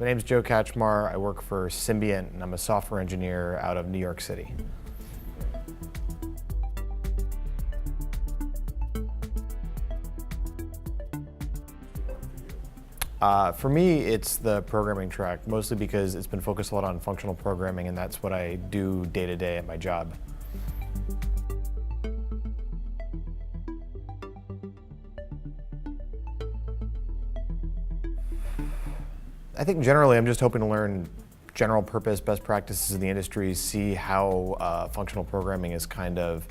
My name's Joe Kachmar. I work for Symbiont, and I'm a software engineer out of New York City. For me, it's the programming track, mostly because it's been focused a lot on functional programming, and that's what I do day to day at my job. I think generally I'm just hoping to learn general purpose best practices in the industry, see how functional programming is kind of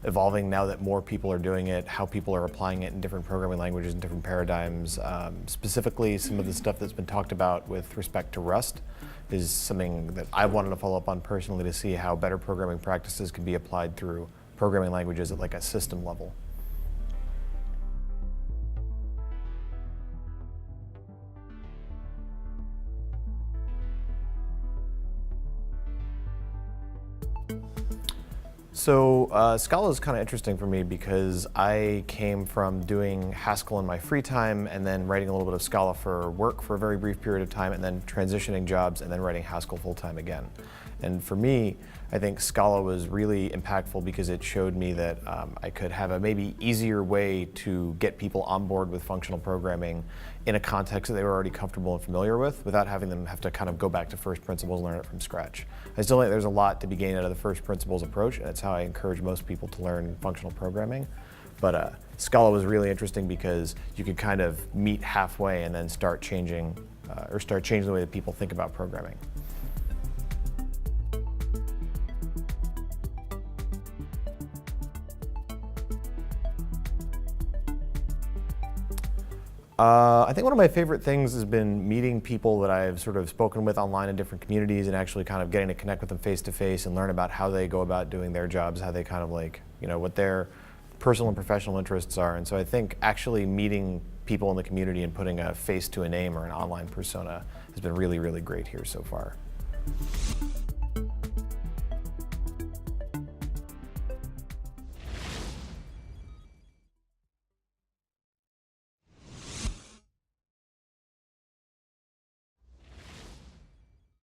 evolving now that more people are doing it, how people are applying it in different programming languages and different paradigms. Specifically, some of the stuff that's been talked about with respect to Rust is something that I wanted to follow up on personally to see how better programming practices can be applied through programming languages at like a system level. So Scala is kind of interesting for me because I came from doing Haskell in my free time and then writing a little bit of Scala for work for a very brief period of time and then transitioning jobs and then writing Haskell full time again. And for me, I think Scala was really impactful because it showed me that I could have a maybe easier way to get people on board with functional programming in a context that they were already comfortable and familiar with without having them have to kind of go back to first principles and learn it from scratch. I still think there's a lot to be gained out of the first principles approach, and that's how I encourage most people to learn functional programming. But Scala was really interesting because you could kind of meet halfway and then start changing the way that people think about programming. I think one of my favorite things has been meeting people that I've sort of spoken with online in different communities and actually kind of getting to connect with them face to face and learn about how they go about doing their jobs, how they kind of like, what their personal and professional interests are. And so I think actually meeting people in the community and putting a face to a name or an online persona has been really, really great here so far.